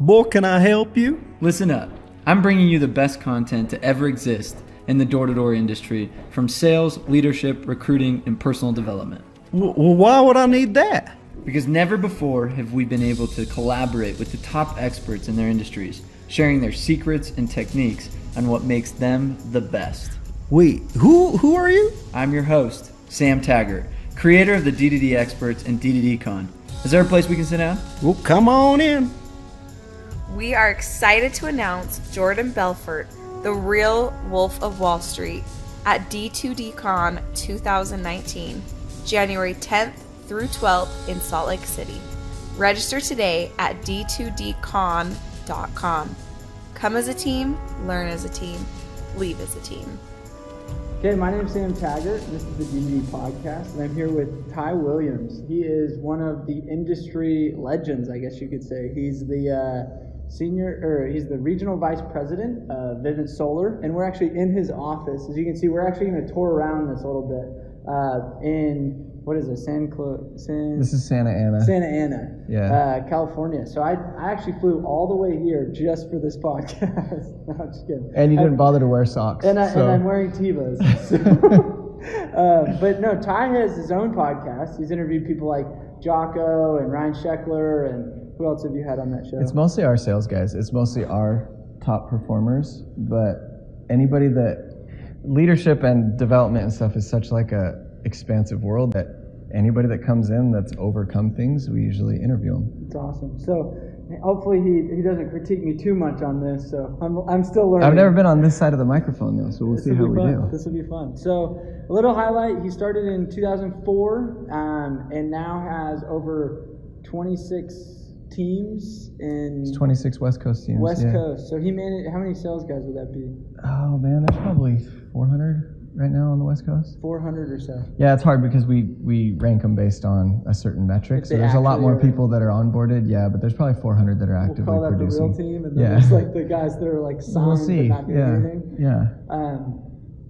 Boy, can I help you? Listen up. I'm bringing you the best content to ever exist in the door-to-door industry, from sales, leadership, recruiting, and personal development. Well, why would I need that? Because never before have we been able to collaborate with the top experts in their industries, sharing their secrets and techniques on what makes them the best. Wait, who are you? I'm your host, Sam Taggart, creator of the DDD Experts and DDD Con. Is there a place we can sit down? Well, come on in. We are excited to announce Jordan Belfort, the real Wolf of Wall Street, at D2DCon 2019, January 10th through 12th in Salt Lake City. Register today at d2dcon.com. Come as a team, learn as a team, leave as a team. Okay, my name is Sam Taggart, and this is the DDD Podcast, and I'm here with Ty Williams. He is one of the industry legends, I guess you could say. He's the he's the regional vice president of Vivint Solar, and we're actually in his office. As you can see, we're actually going to tour around this a little bit in, what is it, This is Santa Ana. Santa Ana, Yeah. California. So I actually flew all the way here just for this podcast. No, I'm just kidding. And you didn't bother to wear socks. And I'm wearing Tevas. So. But no, Ty has his own podcast. He's interviewed people like Jocko and Ryan Sheckler, and who else have you had on that show? It's mostly our sales guys. It's mostly our top performers. But anybody that leadership and development and stuff is such like a expansive world that anybody that comes in that's overcome things, we usually interview them. It's awesome. So hopefully he doesn't critique me too much on this. So I'm still learning. I've never been on this side of the microphone though, so we'll see how we do. This will be fun. So a little highlight: he started in 2004 and now has over 26 teams in. It's 26 West Coast teams. West Coast. So he managed. How many sales guys would that be? Oh man, there's probably 400 right now on the West Coast. 400 or so. Yeah, it's hard because we rank them based on a certain metric. So there's a lot more people that are onboarded, but there's probably 400 that are actively we'll call that producing. The real team, and then there's like the guys that are like signed We'll see. but not doing anything. Yeah.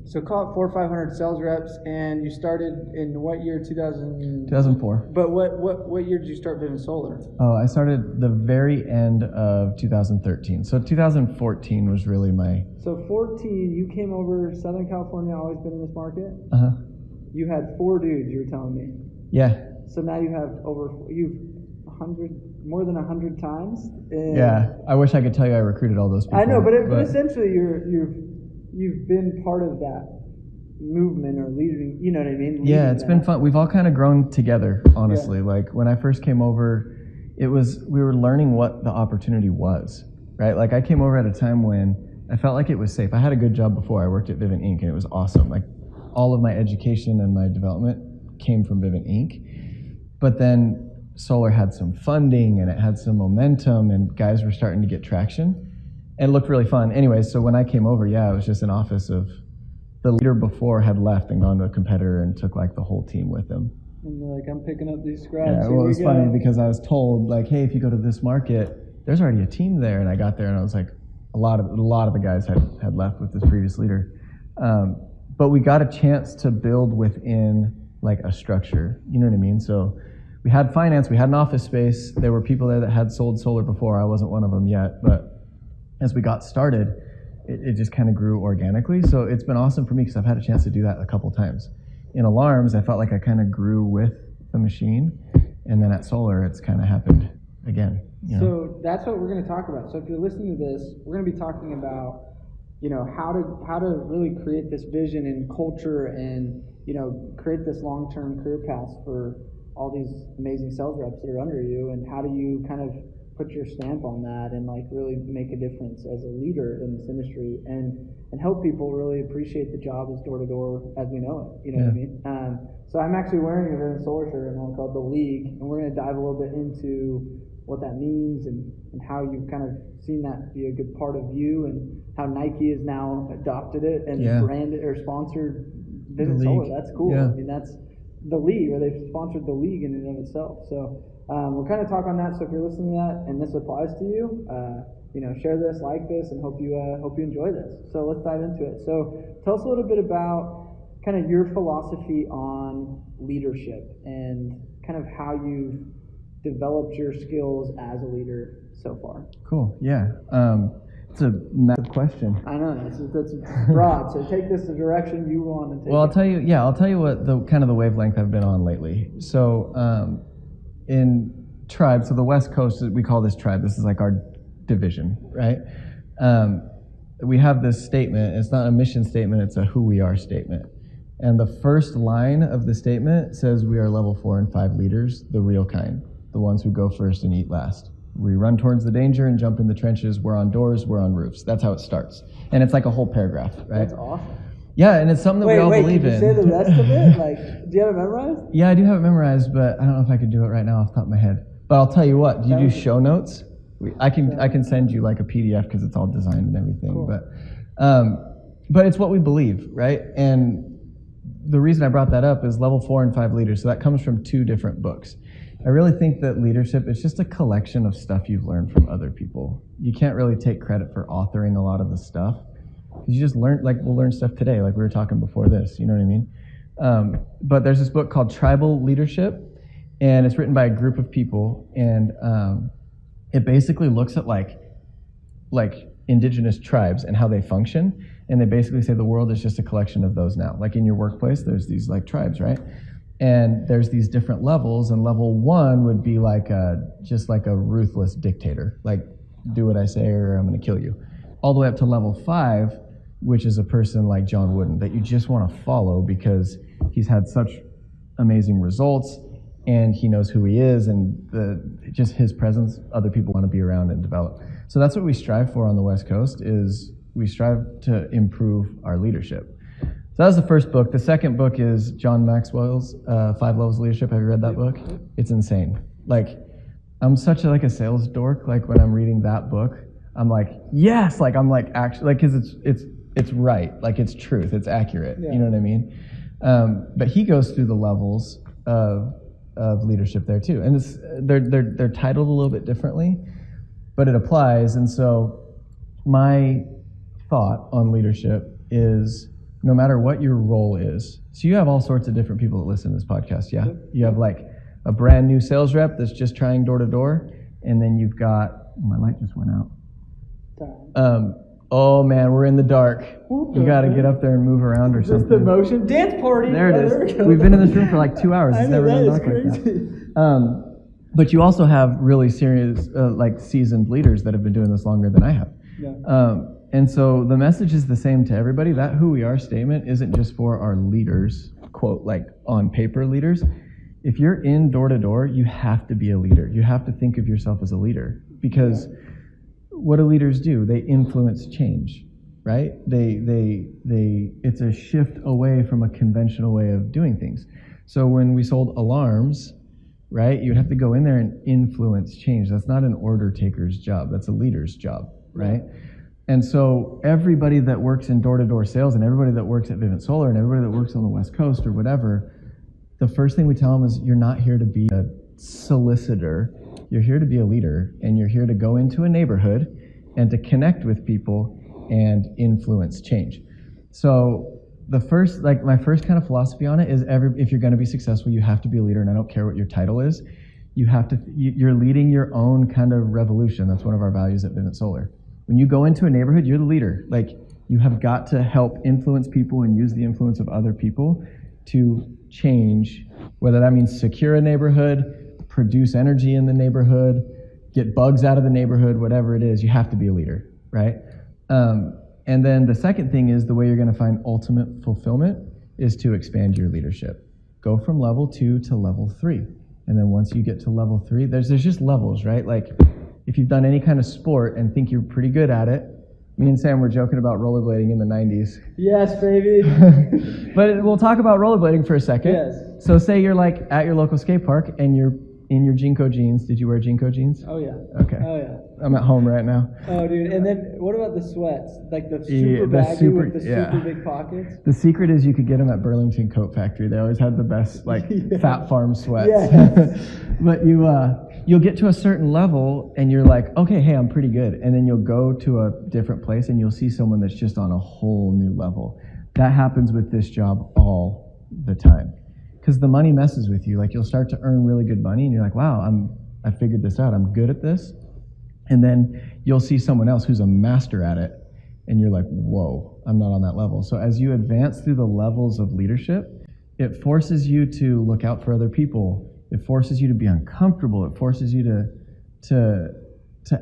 So call it 400 or 500 sales reps, and you started in what year? 2004. But what year did you start Vivint Solar? Oh, I started the very end of 2013. So 2014 was really my. So 14, you came over Southern California, always been in this market? Uh-huh. You had 4 dudes, you were telling me. Yeah. So now you have more than 100 times. Yeah, I wish I could tell you I recruited all those people. I know, but essentially you've been part of that movement or leading, you know what I mean? Yeah, it's been fun. We've all kind of grown together, honestly. Yeah. Like when I first came over, we were learning what the opportunity was, right? Like I came over at a time when I felt like it was safe. I had a good job before. I worked at Vivint Inc. and it was awesome. Like all of my education and my development came from Vivint Inc. But then solar had some funding and it had some momentum and guys were starting to get traction. And it looked really fun. Anyways, so when I came over, it was just an office of the leader before had left and gone to a competitor and took like the whole team with him. And you're like, I'm picking up these scraps. Yeah, well, it was funny because I was told like, hey, if you go to this market, there's already a team there. And I got there and I was like, a lot of the guys had left with this previous leader. But we got a chance to build within like a structure. You know what I mean? So we had finance, we had an office space. There were people there that had sold solar before. I wasn't one of them yet, but as we got started, it just kind of grew organically. So it's been awesome for me because I've had a chance to do that a couple times. In alarms, I felt like I kind of grew with the machine. And then at solar, it's kind of happened again. You know? So that's what we're going to talk about. So if you're listening to this, we're going to be talking about, how to really create this vision and culture and, create this long-term career path for all these amazing sales reps that are under you. And how do you kind of put your stamp on that and like really make a difference as a leader in this industry and help people really appreciate the job as door-to-door as we know it, what I mean? So I'm actually wearing a Vivint Solar shirt right now called The League, and we're going to dive a little bit into what that means and how you've kind of seen that be a good part of you and how Nike has now adopted it and branded or sponsored Vivint Solar. That's cool. Yeah. I mean, that's the league, or they've sponsored the league in and of itself. So we'll kind of talk on that. So if you're listening to that and this applies to you, share this, like this, and hope you enjoy this. So let's dive into it. So tell us a little bit about kind of your philosophy on leadership and kind of how you've developed your skills as a leader so far? Cool. Yeah. It's a massive question. I know that's broad. So take this the direction you want to take. Well, I'll tell you. Yeah, I'll tell you what the kind of the wavelength I've been on lately. So in tribe, so the West Coast, we call this tribe. This is like our division, right? We have this statement. It's not a mission statement. It's a who we are statement. And the first line of the statement says we are level 4 and 5 leaders, the real kind, the ones who go first and eat last. We run towards the danger and jump in the trenches. We're on doors, we're on roofs. That's how it starts. And it's like a whole paragraph, right? That's awesome. Yeah, and it's something that we all believe can in. you say the rest of it? Like, do you have it memorized? Yeah, I do have it memorized, but I don't know if I could do it right now off the top of my head. But I'll tell you what, do you do show notes? I can send you like a PDF because it's all designed and everything. Cool. But it's what we believe, right? And the reason I brought that up is level 4 and 5 leaders. So that comes from 2 different books. I really think that leadership is just a collection of stuff you've learned from other people. You can't really take credit for authoring a lot of the stuff. You just learn, like we'll learn stuff today, like we were talking before this, you know what I mean? But there's this book called Tribal Leadership, and it's written by a group of people, and it basically looks at like indigenous tribes and how they function, and they basically say the world is just a collection of those now. Like in your workplace, there's these like tribes, right? And there's these different levels, and level 1 would be like just like a ruthless dictator, like do what I say or I'm going to kill you. All the way up to level 5, which is a person like John Wooden that you just want to follow because he's had such amazing results and he knows who he is, and just his presence, other people want to be around and develop. So that's what we strive for on the West Coast, is we strive to improve our leadership. So that was the first book. The second book is John Maxwell's 5 Levels of Leadership. Have you read that book? It's insane. Like, I'm such a sales dork. Like when I'm reading that book, I'm like, yes. Like I'm like actually, like, because it's right. Like it's truth. It's accurate. Yeah. You know what I mean? But he goes through the levels of leadership there too, and they're titled a little bit differently, but it applies. And so my thought on leadership is, no matter what your role is, so you have all sorts of different people that listen to this podcast, yeah? You have like a brand new sales rep that's just trying door to door, and then you've got, my light just went out. Oh man, we're in the dark. You got to get up there and move around or something. Just the motion dance party. There it is. We've been in this room for like 2 hours. It's never been dark like that. But you also have really serious, like seasoned leaders that have been doing this longer than I have. Yeah. And so the message is the same to everybody. That who we are statement isn't just for our leaders, quote, like on paper leaders. If you're in door to door, you have to be a leader. You have to think of yourself as a leader, because what do leaders do? They influence change, right? It's a shift away from a conventional way of doing things. So when we sold alarms, right, you'd have to go in there and influence change. That's not an order taker's job. That's a leader's job, right? And so everybody that works in door-to-door sales and everybody that works at Vivint Solar and everybody that works on the West Coast or whatever, the first thing we tell them is you're not here to be a solicitor. You're here to be a leader, and you're here to go into a neighborhood and to connect with people and influence change. So my first kind of philosophy on it is if you're going to be successful, you have to be a leader, and I don't care what your title is. You're leading your own kind of revolution. That's one of our values at Vivint Solar. When you go into a neighborhood, you're the leader. Like, you have got to help influence people and use the influence of other people to change, whether that means secure a neighborhood, produce energy in the neighborhood, get bugs out of the neighborhood, whatever it is, you have to be a leader, right? And then the second thing is, the way you're going to find ultimate fulfillment is to expand your leadership. Go from level 2 to level 3. And then once you get to level 3, there's just levels, right? Like, if you've done any kind of sport and think you're pretty good at it, me and Sam were joking about rollerblading in the 90s. Yes, baby. But we'll talk about rollerblading for a second. Yes. So say you're like at your local skate park and you're in your Jinko jeans. Did you wear Jinko jeans? Oh, yeah. Okay. Oh, yeah. I'm at home right now. Oh, dude. And then what about the sweats? Like the super baggy with the super big pockets? The secret is you could get them at Burlington Coat Factory. They always had the best, like, Fat Farm sweats. Yeah. But you'll get to a certain level and you're like, okay, hey, I'm pretty good. And then you'll go to a different place and you'll see someone that's just on a whole new level. That happens with this job all the time. Because the money messes with you. Like, you'll start to earn really good money and you're like, wow, I figured this out. I'm good at this. And then you'll see someone else who's a master at it, and you're like, whoa, I'm not on that level. So as you advance through the levels of leadership, it forces you to look out for other people. It forces you to be uncomfortable. It forces you to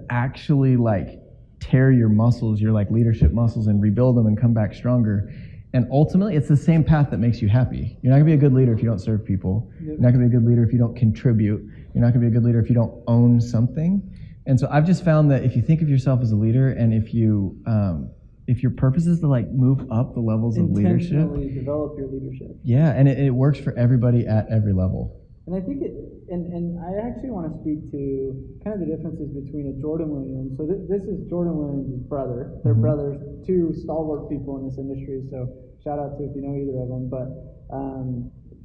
actually like tear your muscles, your like leadership muscles, and rebuild them and come back stronger. And ultimately, it's the same path that makes you happy. You're not gonna be a good leader if you don't serve people. You're not gonna be a good leader if you don't contribute. You're not gonna be a good leader if you don't own something. And so I've just found that if you think of yourself as a leader, and if your purpose is to like move up the levels of leadership, intentionally develop your leadership. yeah, and it works for everybody at every level. And I think and I actually want to speak to kind of the differences between a Jordan Williams. So this is Jordan Williams' brother. They're brothers, two stalwart people in this industry. So shout out to if you know either of them. But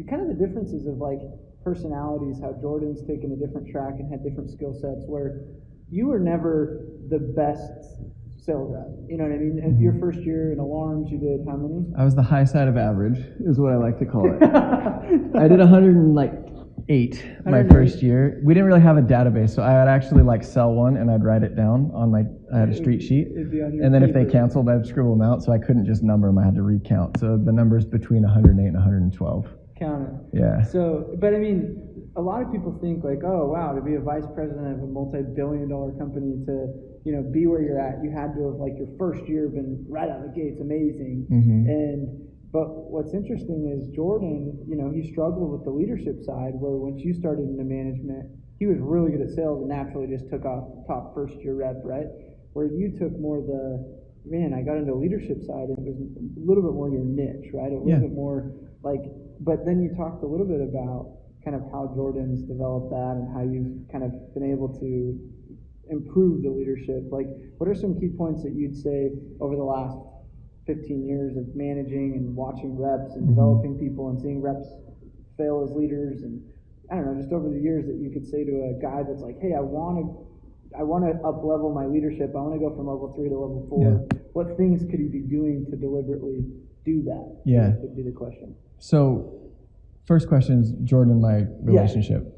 kind of the differences of like personalities, how Jordan's taken a different track and had different skill sets, where you were never the best sales rep. You know what I mean? And your first year in alarms, you did how many? I was the high side of average, is what I like to call it. I did 108 my first year. We didn't really have a database, so I would actually like sell one and I'd write it down on I had a street sheet. And then if they canceled, I'd scribble them out, so I couldn't just number them, I had to recount. So the number's between 108 and 112. Count it. Yeah. So, but I mean, a lot of people think like, oh wow, to be a vice president of a multi-billion-dollar company, to be where you're at, you had to have like your first year been right out of the gates amazing. But what's interesting is Jordan, he struggled with the leadership side, where once you started into management, he was really good at sales and naturally just took off top first year rep, right? Where you took more I got into the leadership side, and it was a little bit more your niche, right? A little bit more like, but then you talked a little bit about kind of how Jordan's developed that and how you've kind of been able to improve the leadership. Like, what are some key points that you'd say over the last 15 years of managing and watching reps and developing people and seeing reps fail as leaders, and I don't know, just over the years, that you could say to a guy that's like, hey, I want to up level my leadership, I want to go from level 3 to level 4. Yeah. What things could he be doing to deliberately do that? Yeah. That would be the question. So first question is Jordan and my relationship.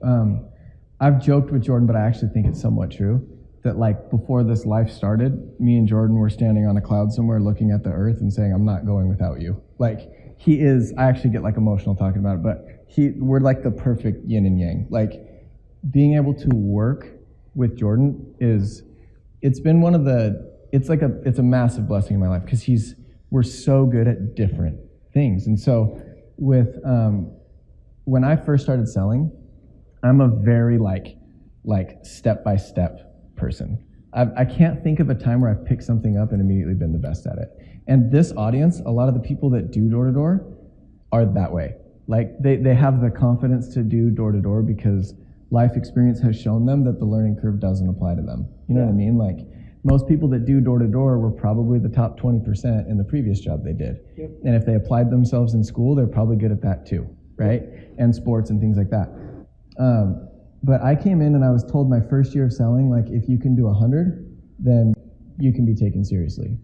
I've joked with Jordan, but I actually think it's somewhat true, that like before this life started, me and Jordan were standing on a cloud somewhere looking at the earth and saying, I'm not going without you. Like, he is, I actually get like emotional talking about it, but we're like the perfect yin and yang. Like, being able to work with Jordan it's been one of it's a massive blessing in my life, because we're so good at different things. And so when I first started selling, I'm a very like step-by-step person. I can't think of a time where I've picked something up and immediately been the best at it. And this audience, a lot of the people that do door-to-door are that way. Like, they have the confidence to do door-to-door because life experience has shown them that the learning curve doesn't apply to them. You know what I mean? Like, most people that do door-to-door were probably the top 20% in the previous job they did. Yep. And if they applied themselves in school, they're probably good at that too, right? And sports and things like that. But I came in and I was told my first year of selling, like, if you can do 100, then you can be taken seriously.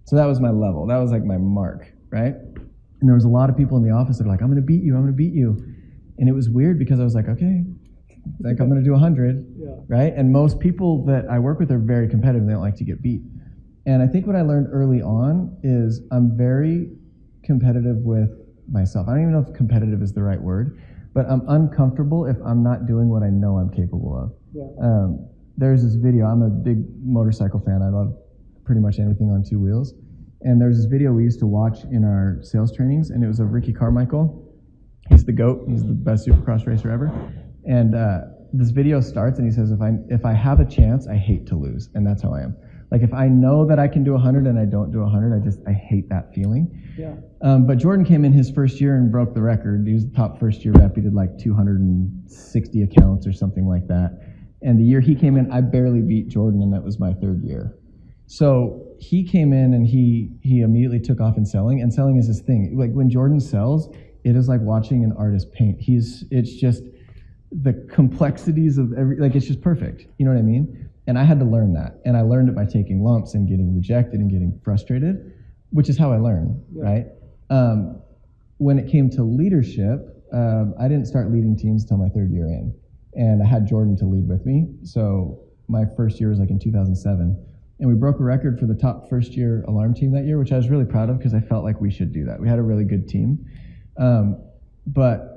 So that was my level. That was like my mark, right? And there was a lot of people in the office that were like, I'm going to beat you, I'm going to beat you. And it was weird because I was like, okay, like I'm going to do 100, right? And most people that I work with are very competitive. They don't like to get beat. And I think what I learned early on is I'm very competitive with myself. I don't even know if competitive is the right word, but I'm uncomfortable if I'm not doing what I know I'm capable of. Yeah. There's this video. I'm a big motorcycle fan. I love pretty much anything on two wheels. And there's this video we used to watch in our sales trainings, and it was of Ricky Carmichael. He's the GOAT. He's the best supercross racer ever. And this video starts, and he says, if I have a chance, I hate to lose. And that's how I am. Like, if I know that I can do 100 and I don't do 100, I hate that feeling. Yeah. But Jordan came in his first year and broke the record. He was the top first year rep. He did like 260 accounts or something like that. And the year he came in, I barely beat Jordan, and that was my third year. So he came in and he immediately took off in selling, and selling is his thing. Like, when Jordan sells, it is like watching an artist paint. It's just the complexities of it's just perfect. You know what I mean? And I had to learn that. And I learned it by taking lumps and getting rejected and getting frustrated, which is how I learn, right? When it came to leadership, I didn't start leading teams till my third year in. and I had Jordan to lead with me. So my first year was like in 2007. And we broke a record for the top first-year alarm team that year, which I was really proud of because I felt like we should do that. We had a really good team. But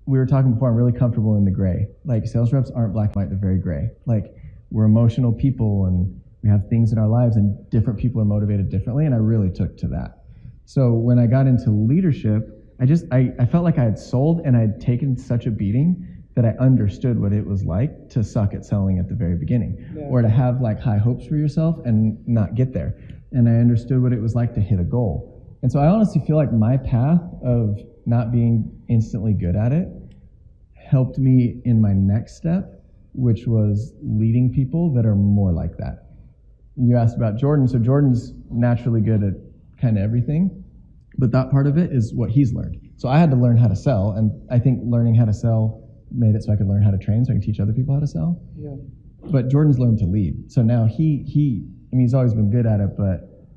we were talking before, I'm really comfortable in the gray. Like, sales reps aren't black and white, they're very gray. Like, we're emotional people and we have things in our lives and different people are motivated differently, and I really took to that. So when I got into leadership, I felt like I had sold and I had taken such a beating that I understood what it was like to suck at selling at the very beginning, or to have like high hopes for yourself and not get there. And I understood what it was like to hit a goal. And so I honestly feel like my path of not being instantly good at it helped me in my next step, which was leading people that are more like that. You asked about Jordan. So Jordan's naturally good at kind of everything, but that part of it is what he's learned. So I had to learn how to sell, and I think learning how to sell made it so I could learn how to train, so I can teach other people how to sell. Yeah. But Jordan's learned to lead. So now he's always been good at it, but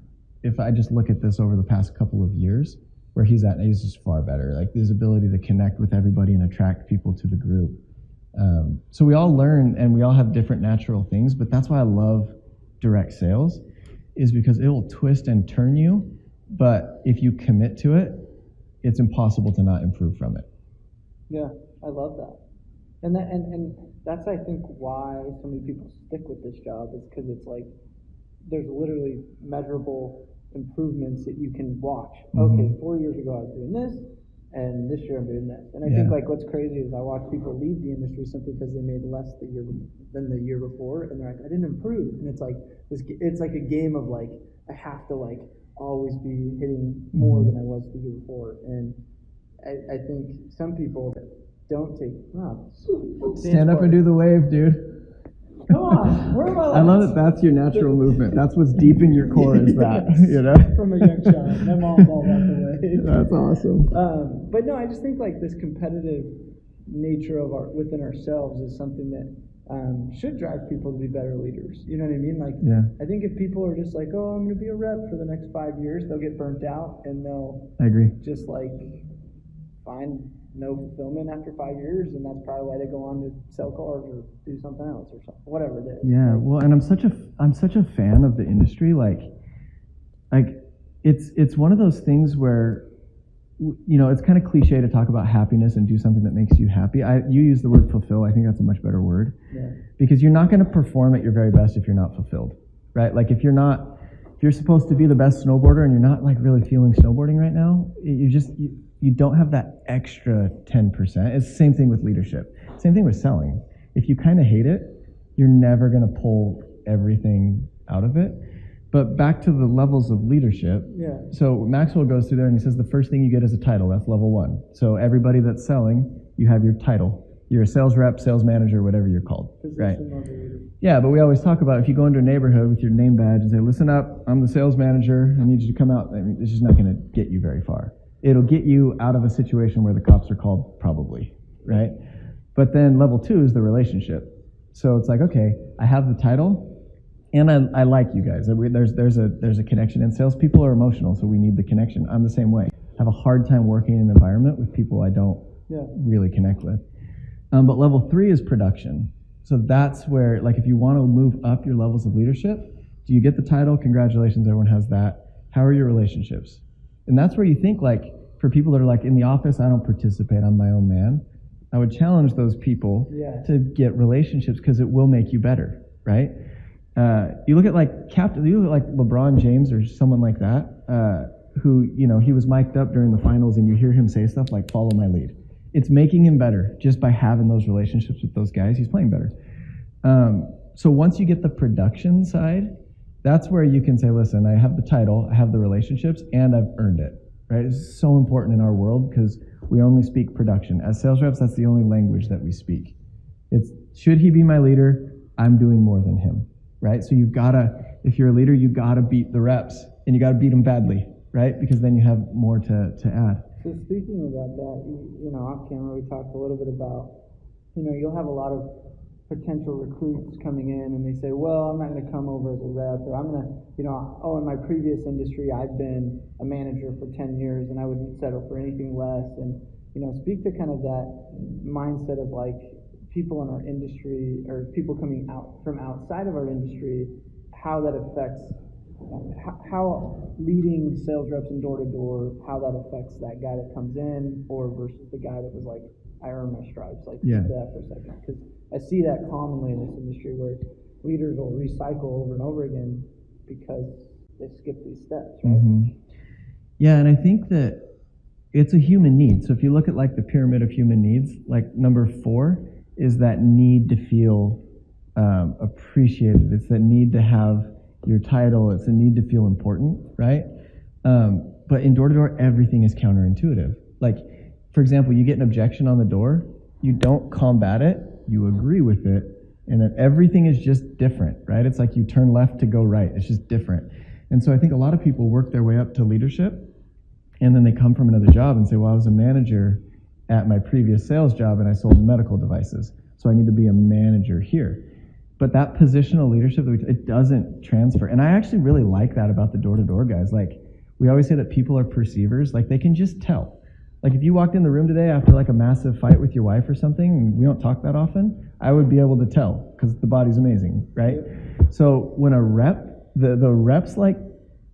if I just look at this over the past couple of years, where he's at, he's just far better. Like, his ability to connect with everybody and attract people to the group. So we all learn and we all have different natural things, but that's why I love direct sales, is because it will twist and turn you, but if you commit to it, it's impossible to not improve from it. Yeah, I love that. And that's, I think, why so many people stick with this job, is because it's like there's literally measurable improvements that you can watch. Okay, 4 years ago I was doing this, and this year I'm doing this. And I think like what's crazy is I watch people leave the industry simply because they made less than the year before, and they're like, I didn't improve. And it's like it's like a game of like, I have to like always be hitting more than I was the year before. And I think some people don't take stand up and do the wave, dude. Come on, where am I? I love that that's your natural movement. That's what's deep in your core, is that, you know? From a young child. My mom's all about the way. That's awesome. But no, I just think like this competitive nature of within ourselves is something that should drive people to be better leaders. You know what I mean? Like, I think if people are just like, oh, I'm going to be a rep for the next 5 years, they'll get burnt out and they'll I agree. just like find no fulfillment after 5 years, and that's probably why they go on to sell cars or do something else or something, whatever it is. Yeah, well, and I'm such a fan of the industry. Like it's one of those things where, you know, it's kind of cliche to talk about happiness and do something that makes you happy. You use the word fulfill. I think that's a much better word, because you're not going to perform at your very best if you're not fulfilled, right? Like if you're supposed to be the best snowboarder and you're not like really feeling snowboarding right now, you don't have that extra 10%. It's the same thing with leadership. Same thing with selling. If you kind of hate it, you're never going to pull everything out of it. But back to the levels of leadership. Yeah. So Maxwell goes through there and he says the first thing you get is a title. That's level 1. So everybody that's selling, you have your title. You're a sales rep, sales manager, whatever you're called. Right? Yeah, but we always talk about if you go into a neighborhood with your name badge and say, listen up, I'm the sales manager, I need you to come out. I mean, it's just not going to get you very far. It'll get you out of a situation where the cops are called, probably, right? But then level 2 is the relationship. So it's like, okay, I have the title, and I like you guys. There's a connection, and salespeople are emotional, so we need the connection. I'm the same way. I have a hard time working in an environment with people I don't really connect with. But level 3 is production. So that's where, like, if you want to move up your levels of leadership, do you get the title? Congratulations, everyone has that. How are your relationships? And that's where you think, like, for people that are like, in the office, I don't participate, I'm my own man. I would challenge those people to get relationships, because it will make you better, right? You look at like LeBron James or someone like that, who, you know, he was mic'd up during the finals and you hear him say stuff like, follow my lead. It's making him better just by having those relationships with those guys. He's playing better. So once you get the production side, that's where you can say, listen, I have the title, I have the relationships, and I've earned it, right? It's so important in our world because we only speak production. As sales reps, that's the only language that we speak. It's, should he be my leader? I'm doing more than him, right? So you've gotta, if you're a leader, you gotta beat the reps, and you gotta beat them badly, right? Because then you have more to add. So speaking about that, you know, off camera, we talked a little bit about, you know, you'll have a lot of potential recruits coming in and they say, well, I'm not going to come over as a rep, or I'm going to, you know, oh, in my previous industry, I've been a manager for 10 years and I wouldn't settle for anything less. And, you know, speak to kind of that mindset of like people in our industry or people coming out from outside of our industry, how that affects how leading sales reps in door to door, how that affects that guy that comes in, or versus the guy that was like, I earned my stripes. Like, Yeah. keep that for a second, because I see that commonly in this industry where leaders will recycle over and over again because they skip these steps, right? Yeah, and I think that it's a human need. So if you look at like the pyramid of human needs, like number 4 is that need to feel appreciated. It's that need to have your title. It's a need to feel important, right? But in door-to-door, everything is counterintuitive. Like, for example, you get an objection on the door, you don't combat it, you agree with it, and then everything is just different, right? It's like you turn left to go right. It's just different. And so I think a lot of people work their way up to leadership, and then they come from another job and say, well, I was a manager at my previous sales job and I sold medical devices, so I need to be a manager here. But that positional leadership, it doesn't transfer. And I actually really like that about the door-to-door guys. Like, we always say that people are perceivers. Like, they can just tell. Like, if you walked in the room today after like a massive fight with your wife or something, and we don't talk that often, I would be able to tell because the body's amazing, right? So when a rep, the rep's like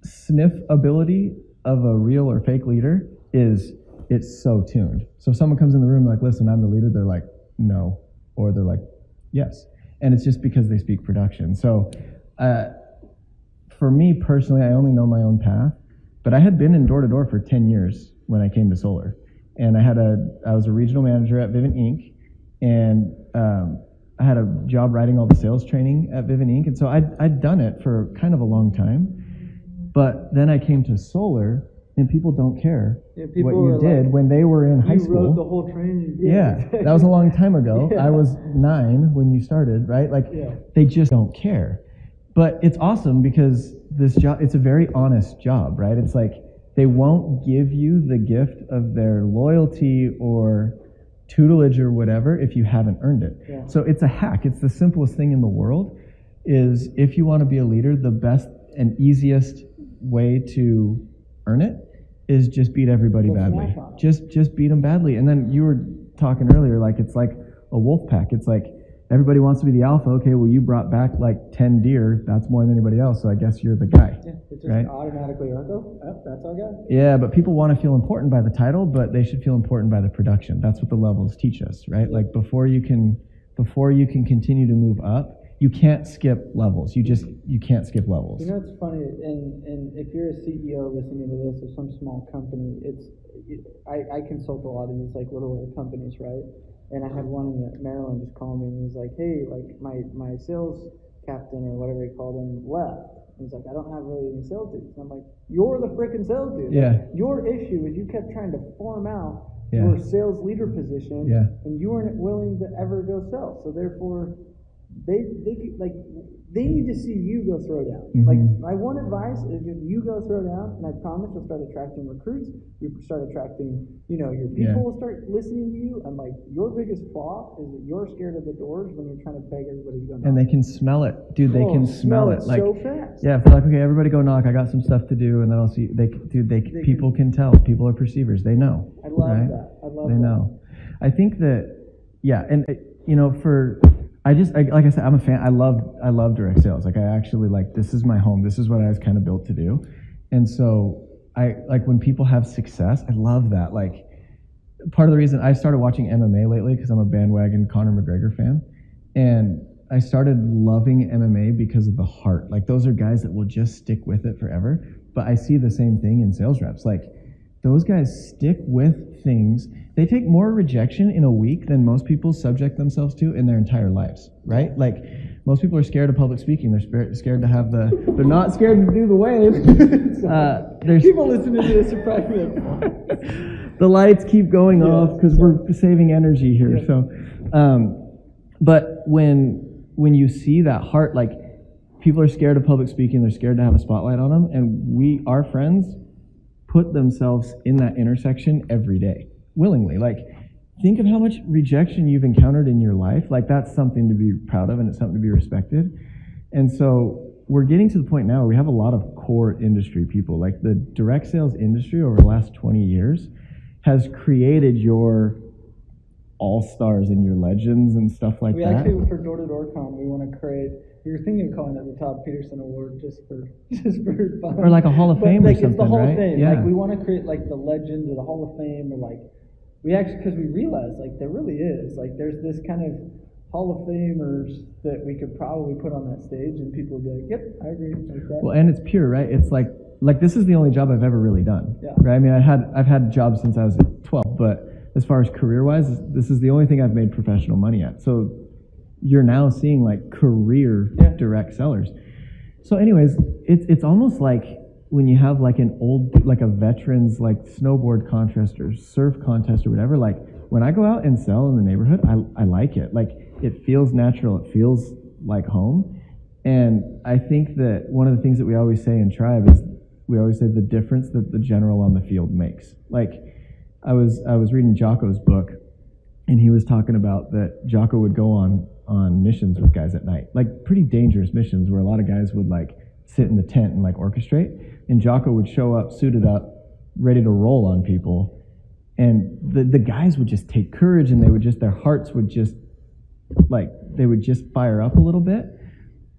sniff ability of a real or fake leader it's so tuned. So if someone comes in the room like, listen, I'm the leader, they're like, no. Or they're like, yes. And it's just because they speak production. So for me personally, I only know my own path, but I had been in door-to-door for 10 years when I came to solar. And I was a regional manager at Vivint Inc. And I had a job writing all the sales training at Vivint Inc. And so I'd done it for kind of a long time. But then I came to solar, and people don't care what you did when they were in high school. You wrote the whole training. Yeah, that was a long time ago. Yeah. I was 9 when you started, right? Like, they just don't care. But it's awesome because this job, it's a very honest job, right? It's like they won't give you the gift of their loyalty or tutelage or whatever if you haven't earned it. Yeah. So it's a hack. It's the simplest thing in the world is if you want to be a leader, the best and easiest way to earn it is just beat everybody badly. Just beat them badly. And then you were talking earlier, like it's like a wolf pack. It's like everybody wants to be the alpha. Okay, well, you brought back like 10 deer. That's more than anybody else, so I guess you're the guy. Yeah, it's just right? automatically, that's our guy. Yeah, but people want to feel important by the title, but they should feel important by the production. That's what the levels teach us, right? Like before you can continue to move up, you can't skip levels. You can't skip levels. You know, it's funny, and if you're a CEO listening to this of some small company, I consult a lot of these like littler companies, right? And I had one in Maryland just call me, and he's like, hey, like my sales captain or whatever he called him left. And he's like, I don't have really any sales dudes. And I'm like, you're the freaking sales dude. Yeah. Like, your issue is you kept trying to form out Yeah. your sales leader position, Yeah. and you weren't willing to ever go sell. So therefore, they need to see you go throw down. Mhm. Like, my one advice is if you go throw down, and I promise you'll start attracting recruits, you start attracting, your people will start listening to you, and like your biggest flaw is that you're scared of the doors when you're trying to beg everybody to go knock. And they can smell it. Dude, they can smell it. Like, so fast. yeah, if they're like, okay, everybody go knock, I got some stuff to do, and then I'll see, people can tell. People are perceivers. They know. I love right? that. I love They that. know. I think that, yeah, and like I said, I'm a fan. I love direct sales. Like, I actually this is my home. This is what I was kind of built to do. And so I like when people have success, I love that. Like, part of the reason I started watching MMA lately, because I'm a bandwagon Conor McGregor fan. And I started loving MMA because of the heart. Like, those are guys that will just stick with it forever. But I see the same thing in sales reps. Like, those guys stick with things. They take more rejection in a week than most people subject themselves to in their entire lives, right? Like, most people are scared of public speaking. They're scared to have they're not scared to do the wave. There's People listening to this are probably like, the lights keep going off because we're saving energy here. Yeah. So, but when you see that heart, like, people are scared of public speaking. They're scared to have a spotlight on them. And our friends put themselves in that intersection every day, willingly. Like, think of how much rejection you've encountered in your life. Like, that's something to be proud of, and it's something to be respected. And so we're getting to the point now where we have a lot of core industry people. Like, the direct sales industry over the last 20 years has created your all-stars and your legends and stuff like We that. actually, for Door-to-Door Con, we want to create. We were thinking of calling it the Todd Peterson Award just for fun. Or like a Hall of But, Fame or like, it's the something, Hall right? of Fame. Yeah. Like we want to create like the legends or the Hall of Fame or like we actually because we realized like there really is like there's this kind of Hall of Famers that we could probably put on that stage and people would be like, yep, I agree. Like that. Well, and it's pure, right? It's like this is the only job I've ever really done. Yeah. Right? I mean, I've had jobs since I was 12, but as far as career-wise, this is the only thing I've made professional money at. So you're now seeing like career direct sellers. So anyways, it's almost like when you have like an old, like a veterans like snowboard contest or surf contest or whatever, like when I go out and sell in the neighborhood, I like it. Like it feels natural. It feels like home. And I think that one of the things that we always say in Tribe is we always say the difference that the general on the field makes. Like I was reading Jocko's book, and he was talking about that Jocko would go on missions with guys at night, like pretty dangerous missions where a lot of guys would like sit in the tent and like orchestrate, and Jocko would show up suited up, ready to roll on people, and the guys would just take courage, and their hearts would just like they would just fire up a little bit.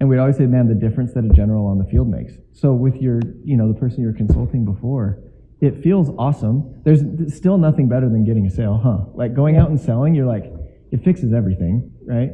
And we'd always say, man, the difference that a general on the field makes. So with your, the person you were consulting before, it feels awesome. There's still nothing better than getting a sale, huh? Like going out and selling, you're like, it fixes everything, right?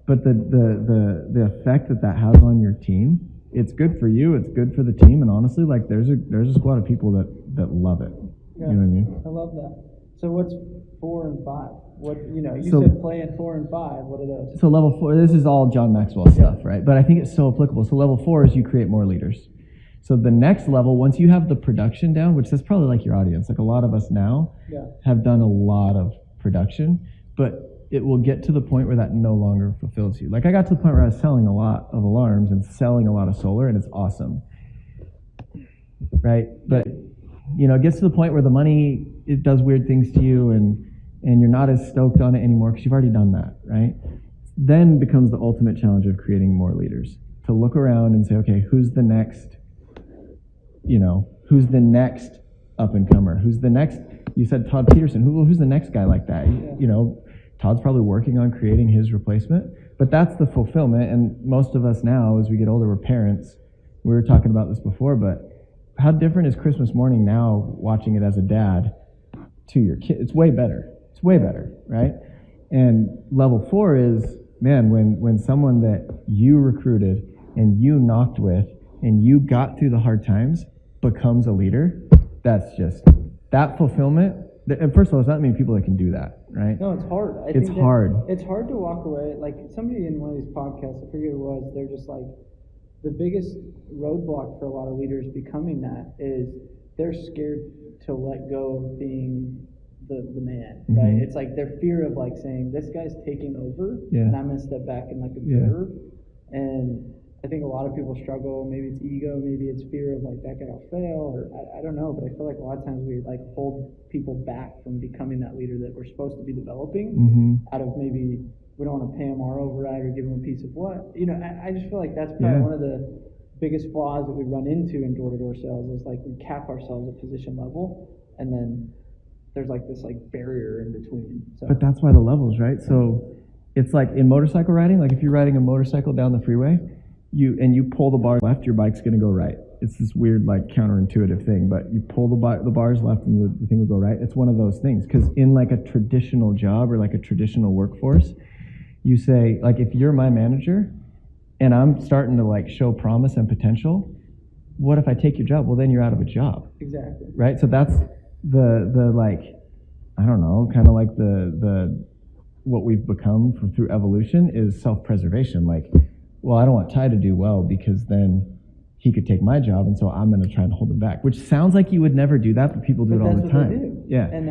But the effect that has on your team, it's good for you, it's good for the team, and honestly, like there's a squad of people that love it. Yeah, you know what I mean? I love that. So what's 4 and 5? What you So- said play in 4 and 5. What are those? So level 4, this is all John Maxwell stuff, right? But I think it's so applicable. So level 4 is you create more leaders. So the next level, once you have the production down, which that's probably like your audience, like a lot of us now have done a lot of production, but it will get to the point where that no longer fulfills you. Like I got to the point where I was selling a lot of alarms and selling a lot of solar, and it's awesome, right? But it gets to the point where the money, it does weird things to you, and you're not as stoked on it anymore because you've already done that, right? Then becomes the ultimate challenge of creating more leaders. To look around and say, okay, who's the next up and comer? Who's the next, you said Todd Peterson, who's the next guy like that? Todd's probably working on creating his replacement, but that's the fulfillment. And most of us now, as we get older, we're parents. We were talking about this before, but how different is Christmas morning now watching it as a dad to your kid? It's way better. It's way better, right? And level 4 is, man, when someone that you recruited and you knocked with and you got through the hard times becomes a leader, that's just, that fulfillment. And first of all, there's not many people that can do that, right? No, it's hard. It's hard. It's hard to walk away. Like somebody in one of these podcasts, I forget who it was, they're just like, the biggest roadblock for a lot of leaders becoming that is they're scared to let go of being the man, right? Mhm. It's like their fear of like saying, this guy's taking over, Yeah. and I'm going to step back and like observe. And I think a lot of people struggle. Maybe it's ego, maybe it's fear of like that guy will fail, or I don't know. But I feel like a lot of times we like hold people back from becoming that leader that we're supposed to be developing out of maybe we don't want to pay them our override or give them a piece of what. I just feel like that's probably one of the biggest flaws that we run into in door-to-door sales is like we cap ourselves at position level, and then there's like this like barrier in between. So. But that's why the levels, right? So it's like in motorcycle riding, like if you're riding a motorcycle down the freeway, you pull the bar left, your bike's going to go right. It's this weird, like counterintuitive thing, but you pull the bars left and the thing will go right. It's one of those things. Because in like a traditional job or like a traditional workforce, you say, like if you're my manager and I'm starting to like show promise and potential, what if I take your job? Well, then you're out of a job. Exactly. Right? So that's the like, I don't know, kind of like the what we've become through evolution is self-preservation. Like, well, I don't want Ty to do well because then he could take my job, and so I'm going to try and hold him back. Which sounds like you would never do that, but people do it all the time. That's what they do. Yeah. And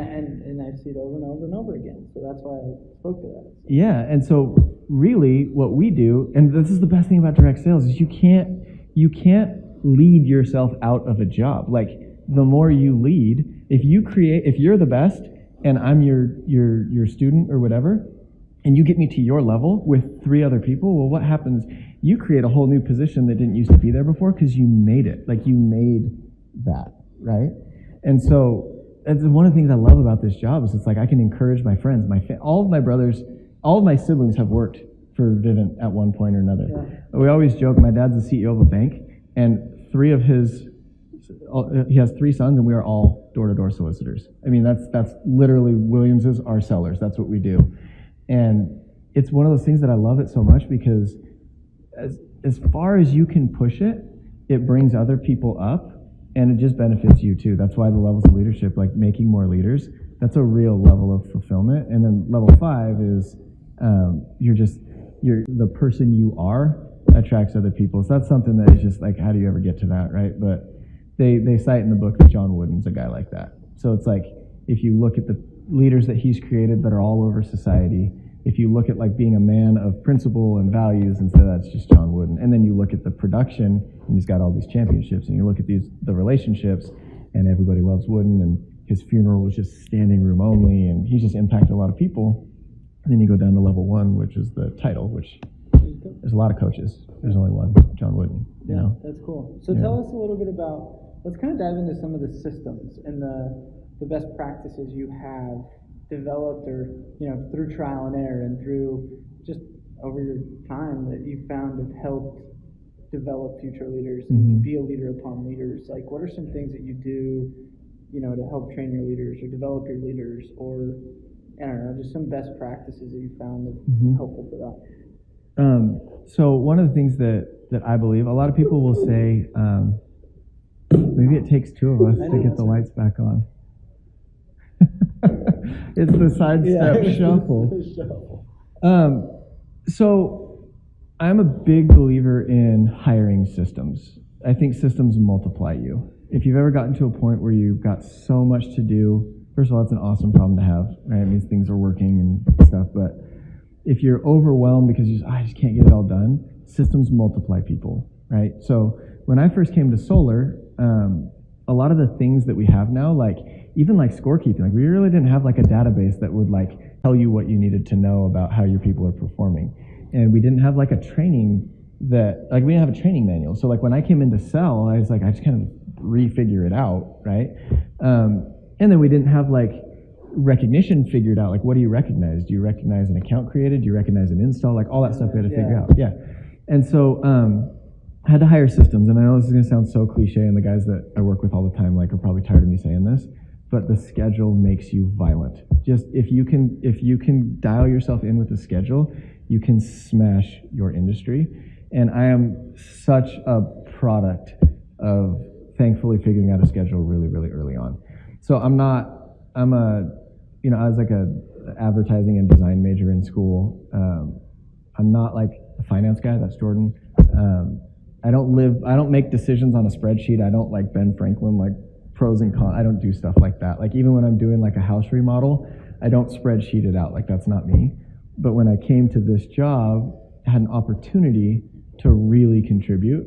I see it over and over and over again. So that's why I spoke to that. Yeah, and so really what we do, and this is the best thing about direct sales, is you can't lead yourself out of a job. Like the more you lead, if you're the best and I'm your student or whatever, and you get me to your level with 3 other people, well, what happens? You create a whole new position that didn't used to be there before because you made it. Like you made that, right? And so it's one of the things I love about this job is it's like I can encourage my friends, all of my brothers, all of my siblings have worked for Vivint at one point or another. Yeah. We always joke, my dad's the CEO of a bank, and he has 3 sons, and we are all door-to-door solicitors. I mean, that's literally Williams's, our sellers. That's what we do. And it's one of those things that I love it so much because as far as you can push it, it brings other people up, and it just benefits you too. That's why the levels of leadership, like making more leaders, that's a real level of fulfillment. And then level 5 is the person you are attracts other people. So that's something that is just like, how do you ever get to that, right? But they cite in the book that John Wooden's a guy like that. So it's like, if you look at the leaders that he's created that are all over society, if you look at like being a man of principle and values, and so that's just John Wooden. And then you look at the production, and he's got all these championships, and you look at the relationships, and everybody loves Wooden, and his funeral was just standing room only, and he just impacted a lot of people. And then you go down to level 1, which is the title, which there's a lot of coaches. There's only one, John Wooden. You know? That's cool. So tell us a little bit about, let's kind of dive into some of the systems and the best practices you have developed, or through trial and error and through just over your time that you found have helped develop future leaders and be a leader upon leaders. Like, what are some things that you do, to help train your leaders or develop your leaders, or I don't know, just some best practices that you found that helpful for that? So one of the things that I believe, a lot of people will say, maybe it takes 2 of us to get the lights back on. It's the sidestep shuffle. So I'm a big believer in hiring systems. I think systems multiply you. If you've ever gotten to a point where you've got so much to do, first of all, it's an awesome problem to have, right? It means things are working and stuff, but if you're overwhelmed because I just can't get it all done, systems multiply people, right? So when I first came to solar, a lot of the things that we have now, like even like scorekeeping, like we really didn't have like a database that would like tell you what you needed to know about how your people are performing. And we didn't have like a training that, like we didn't have a training manual. So like when I came in to sell, I was like, I just kind of refigure it out, right? And then we didn't have like recognition figured out. Like, what do you recognize? Do you recognize an account created? Do you recognize an install? Like all that stuff we had to figure out. Yeah. And so I had to hire systems, and I know this is going to sound so cliche, and the guys that I work with all the time like are probably tired of me saying this, but the schedule makes you violent. Just if you can dial yourself in with the schedule, you can smash your industry. And I am such a product of thankfully figuring out a schedule really, really early on. So I was like a advertising and design major in school. I'm not like a finance guy, that's Jordan. I don't make decisions on a spreadsheet. I don't like Ben Franklin, like pros and cons. I don't do stuff like that. Like even when I'm doing like a house remodel, I don't spreadsheet it out. Like that's not me. But when I came to this job, I had an opportunity to really contribute.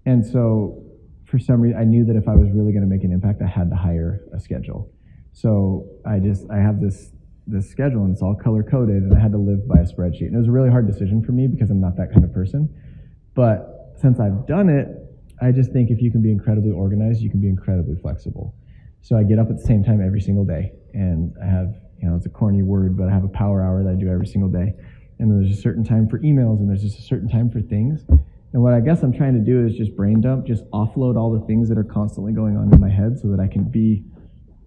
And so for some reason, I knew that if I was really going to make an impact, I had to hire a schedule. So I have this schedule, and it's all color coded, and I had to live by a spreadsheet. And it was a really hard decision for me because I'm not that kind of person. But since I've done it, I just think if you can be incredibly organized, you can be incredibly flexible. So I get up at the same time every single day, and I have, it's a corny word, but I have a power hour that I do every single day. And there's a certain time for emails, and there's just a certain time for things. And what I guess I'm trying to do is just brain dump, just offload all the things that are constantly going on in my head so that I can be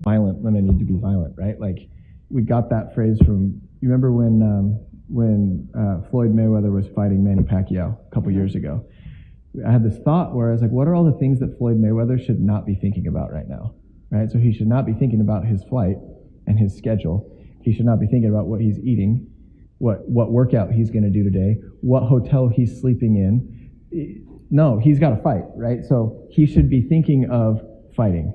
violent when I need to be violent, right? Like we got that phrase from, you remember when Floyd Mayweather was fighting Manny Pacquiao a couple years ago? I had this thought where I was like, what are all the things that Floyd Mayweather should not be thinking about right now, right? So he should not be thinking about his flight and his schedule. He should not be thinking about what he's eating, what workout he's going to do today, what hotel he's sleeping in. No, he's got to fight, right? So he should be thinking of fighting,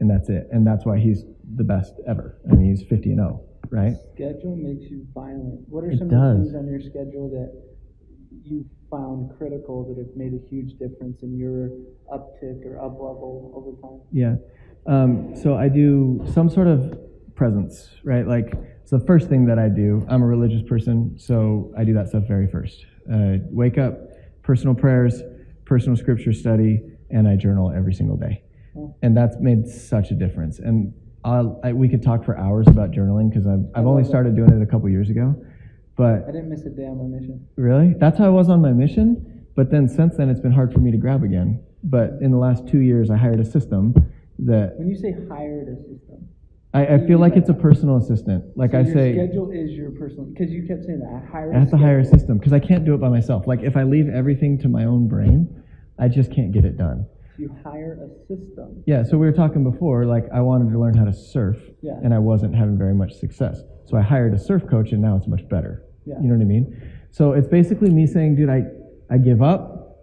and that's it. And that's why he's the best ever. I mean, he's 50-0, right? Schedule makes you violent. What are some of the things on your schedule that you found critical that have made a huge difference in your uptick or up level over time? Yeah. So I do some sort of presence, right? Like, so the first thing that I do, I'm a religious person, so I do that stuff very first. Wake up, personal prayers, personal scripture study, and I journal every single day. And that's made such a difference. And we could talk for hours about journaling because I've only started doing it a couple years ago. But I didn't miss a day on my mission. really, that's how I was on my mission. But then since then, it's been hard for me to grab again. But in the last 2 years, I hired a system that When you say hired a system, I feel like it's a personal assistant. Like so I your say, schedule is your personal, because you kept saying that. I have to hire a system because I can't do it by myself. Like if I leave everything to my own brain, I just can't get it done. You hire a system. Yeah, so we were talking before, like I wanted to learn how to surf, Yeah. and I wasn't having very much success. So I hired a surf coach, and now it's much better. Yeah. You know what I mean? So it's basically me saying, dude, I give up.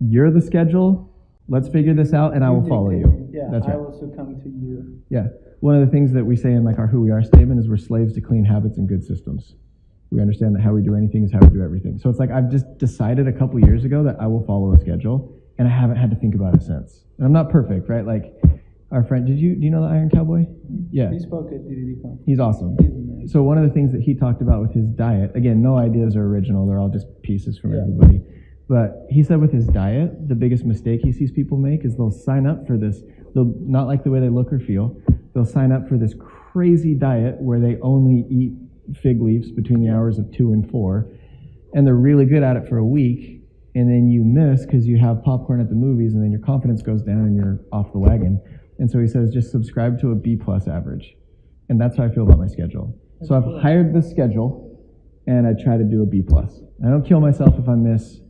You're the schedule. Let's figure this out, and I will follow you. Yeah, That's right. I will succumb to you. Yeah. One of the things that we say in like our Who We Are statement is we're slaves to clean habits and good systems. We understand that how we do anything is how we do everything. So it's like I've just decided a couple years ago that I will follow a schedule, and I haven't had to think about it since. And I'm not perfect, right? Like our friend, do you know the Iron Cowboy? Yeah. He spoke at DDDCon. He's awesome. He's amazing. So one of the things that he talked about with his diet, again, no ideas are original, they're all just pieces from Yeah. everybody. But he said with his diet, the biggest mistake he sees people make is they'll sign up for this, they'll not like the way they look or feel, they'll sign up for this crazy diet where they only eat fig leaves between the hours of 2 and 4, and they're really good at it for a week, and then you miss because you have popcorn at the movies, and then your confidence goes down and you're off the wagon. And so he says, just subscribe to a B+ average. And that's how I feel about my schedule. So I've hired this schedule, and I try to do a B+. I don't kill myself if I miss.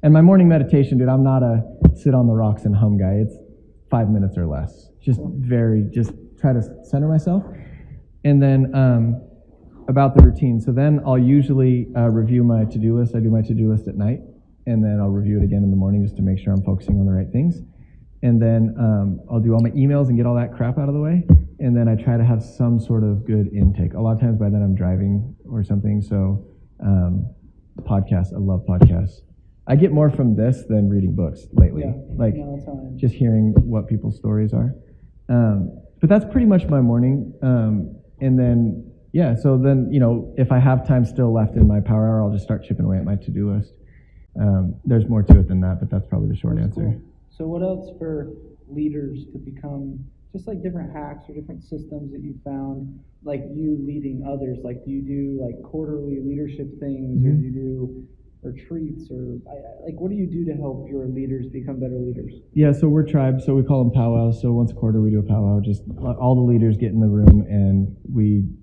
And my morning meditation, dude, I'm not a sit on the rocks and hum guy. It's 5 minutes or less. Just try to center myself. And then about the routine. So then I'll usually review my to-do list. I do my to-do list at night, and then I'll review it again in the morning just to make sure I'm focusing on the right things. And then I'll do all my emails and get all that crap out of the way. And then I try to have some sort of good intake. A lot of times by then I'm driving or something. So podcasts, I love podcasts. I get more from this than reading books lately. Yeah. Like No, that's how I am. just hearing what people's stories are. But that's pretty much my morning. And then, yeah, so then, if I have time still left in my power hour, I'll just start chipping away at my to-do list. There's more to it than that, but that's probably the short That's answer. cool. So what else for leaders to become, just like different hacks or different systems that you found, like you leading others? Like do you do like quarterly leadership things, or do you do retreats, or what do you do to help your leaders become better leaders? Yeah, so we're tribes, so we call them powwows. So once a quarter we do a powwow. Just all the leaders get in the room, and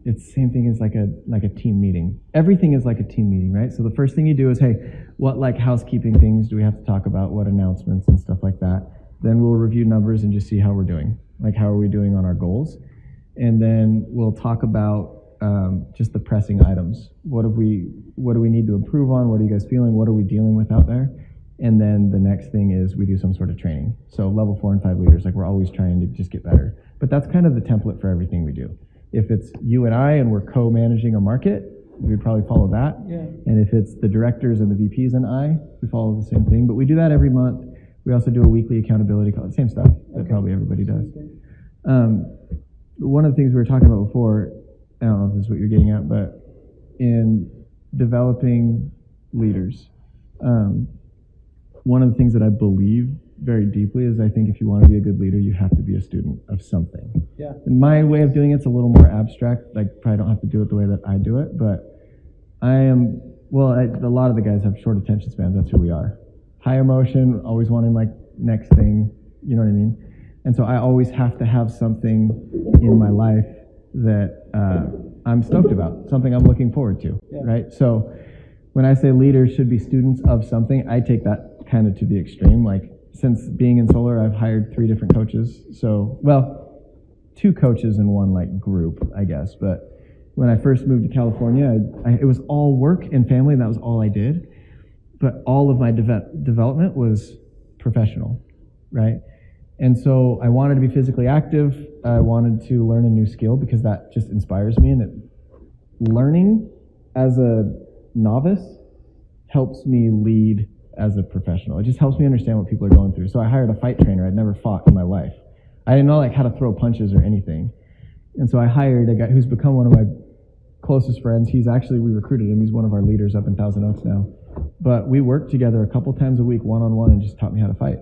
it's the same thing as like a team meeting. Everything is like a team meeting, right? So the first thing you do is, hey, what like housekeeping things do we have to talk about? What announcements and stuff like that? Then we'll review numbers and just see how we're doing. Like how are we doing on our goals? And then we'll talk about just the pressing items. What do we need to improve on? What are you guys feeling? What are we dealing with out there? And then the next thing is we do some sort of training. So level 4 and 5 leaders, like we're always trying to just get better. But that's kind of the template for everything we do. If it's you and I and we're co-managing a market, we'd probably follow that. Yeah. And if it's the directors and the VPs and I, we follow the same thing. But we do that every month. We also do a weekly accountability call. Same stuff that probably everybody does. One of the things we were talking about before, I don't know if this is what you're getting at, but in developing leaders, one of the things that I believe very deeply is I think if you want to be a good leader, you have to be a student of something. Yeah. And my way of doing it's a little more abstract. Like probably don't have to do it the way that I do it, but a lot of the guys have short attention spans. That's who we are. High emotion, always wanting like next thing, you know what I mean? And so I always have to have something in my life that I'm stoked about, something I'm looking forward to, right? So when I say leaders should be students of something, I take that kind of to the extreme. Like since being in solar, I've hired 3 different coaches. So, 2 coaches in one like group, I guess. But when I first moved to California, it was all work and family, and that was all I did. But all of my development was professional, right? And so I wanted to be physically active. I wanted to learn a new skill because that just inspires me. And learning as a novice helps me lead as a professional. It just helps me understand what people are going through. So I hired a fight trainer. I'd never fought in my life. I didn't know like how to throw punches or anything. And so I hired a guy who's become one of my closest friends. We recruited him. He's one of our leaders up in Thousand Oaks now. But we worked together a couple times a week, one-on-one, and just taught me how to fight.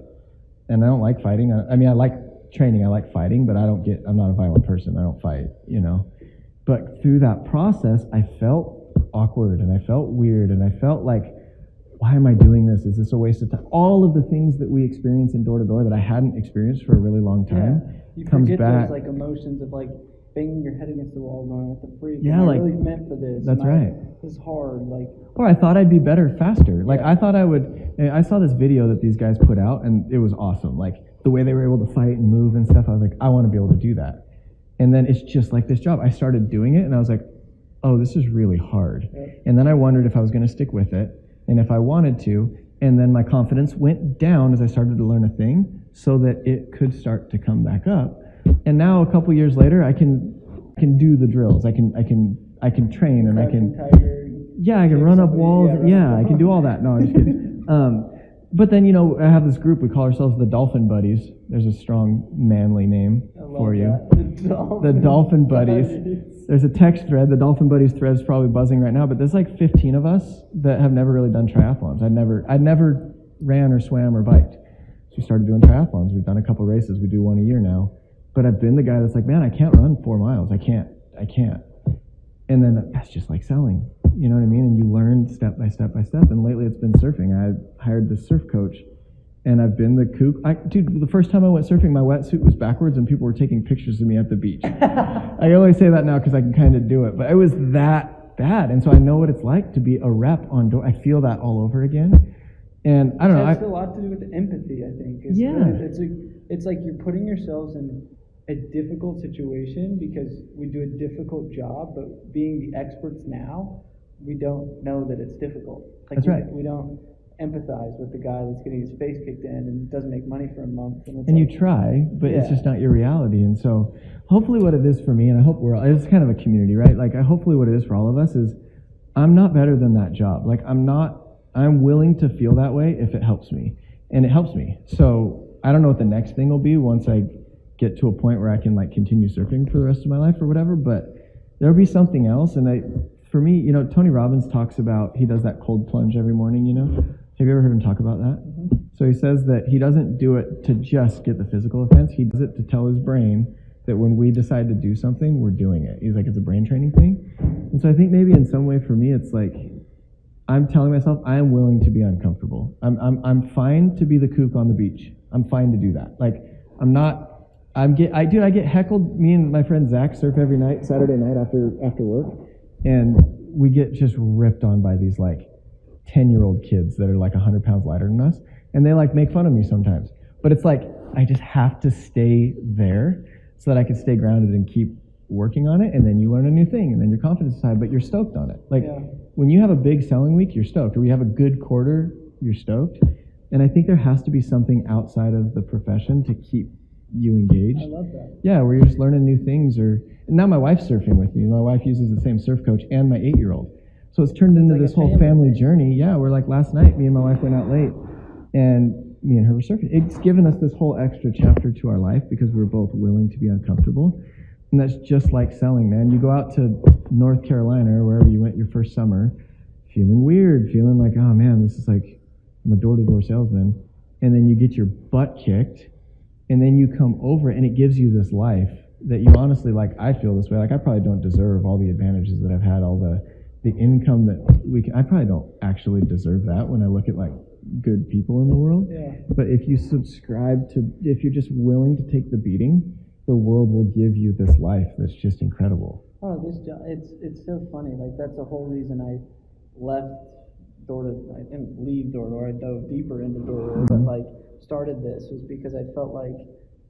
And I don't like fighting. I like training. I like fighting, but I'm not a violent person. I don't fight, you know. But through that process, I felt awkward and I felt weird and I felt like, why am I doing this? Is this a waste of time? All of the things that we experience in door-to-door that I hadn't experienced for a really long time You comes forget back. those like emotions of like banging your head against the wall, going, "What the freak? Yeah, Am I like, really meant for this? that's Am I- right. This is hard." Like, Or I thought I'd be better faster. Like Yeah. I thought I would. I saw this video that these guys put out, and it was awesome. Like the way they were able to fight and move and stuff. I was like, I want to be able to do that. And then it's just like this job. I started doing it, and I was like, oh, this is really hard. And then I wondered if I was going to stick with it, and if I wanted to. And then my confidence went down as I started to learn a thing, so that it could start to come back up. And now a couple years later, I can do the drills. I can train, and I can. Tiger, Yeah, I can run up walls. Yeah, I can do all that. No, I'm just kidding. But then, you know, I have this group. We call ourselves the Dolphin Buddies. There's a strong, manly name for you. The Dolphin Buddies. There's a text thread. The Dolphin Buddies thread is probably buzzing right now, but there's like 15 of us that have never really done triathlons. I'd never ran or swam or biked. So we started doing triathlons. We've done a couple races. We do one a year now. But I've been the guy that's like, man, I can't run 4 miles. I can't. And then that's just like selling. You know what I mean? And you learn step by step by step. And lately it's bin surfing. I hired this surf coach, and I've been the kook. Dude, the first time I went surfing, my wetsuit was backwards, and people were taking pictures of me at the beach. I only say that now because I can kind of do it. But it was that bad. And so I know what it's like to be a rep on door. I feel that all over again. And I don't know. It has a lot to do with empathy, I think. It's like you're putting yourselves in a difficult situation because we do a difficult job, but being the experts now, we don't know that it's difficult. Like That's right. We don't empathize with the guy that's getting his face kicked in and doesn't make money for a month. And you try, but it's just not your reality. And so hopefully what it is for me, and I hope it's kind of a community, right? Like hopefully what it is for all of us is I'm not better than that job. Like I'm willing to feel that way if it helps me. And it helps me. So I don't know what the next thing will be once I get to a point where I can like continue surfing for the rest of my life or whatever, but there'll be something else. And for me, you know, Tony Robbins talks about, he does that cold plunge every morning, you know. Have you ever heard him talk about that? Mm-hmm. So he says that he doesn't do it to just get the physical offense. He does it to tell his brain that when we decide to do something, we're doing it. He's like, it's a brain training thing. And so I think maybe in some way for me, it's like, I'm telling myself I am willing to be uncomfortable. I'm fine to be the kook on the beach. I'm fine to do that. Like I get heckled. Me and my friend Zach surf every night, Saturday night after work, and we get just ripped on by these like 10-year-old kids that are like 100 pounds lighter than us, and they like make fun of me sometimes. But it's like I just have to stay there so that I can stay grounded and keep working on it, and then you learn a new thing, and then your confidence is high, but you're stoked on it. Like when you have a big selling week, you're stoked, or we have a good quarter, you're stoked. And I think there has to be something outside of the profession to keep you engaged. I love that. Yeah, where you're just learning new things. And now my wife's surfing with me. My wife uses the same surf coach and my 8-year-old. So it's turned into this whole family journey. Yeah, we're like last night, me and my wife went out late, and me and her were surfing. It's given us this whole extra chapter to our life because we're both willing to be uncomfortable. And that's just like selling, man. You go out to North Carolina or wherever you went your first summer, feeling weird, feeling like, oh man, this is like, I'm a door-to-door salesman. And then you get your butt kicked, and then you come over and it gives you this life that you honestly, like, I feel this way. Like, I probably don't deserve all the advantages that I've had, all the income that I probably don't actually deserve that when I look at like good people in the world. Yeah. But if you if you're just willing to take the beating, the world will give you this life that's just incredible. Oh, this job, it's so funny. Like, that's the whole reason I left I didn't leave door-to-door, I dove deeper into door-to-door, but like started this was because I felt like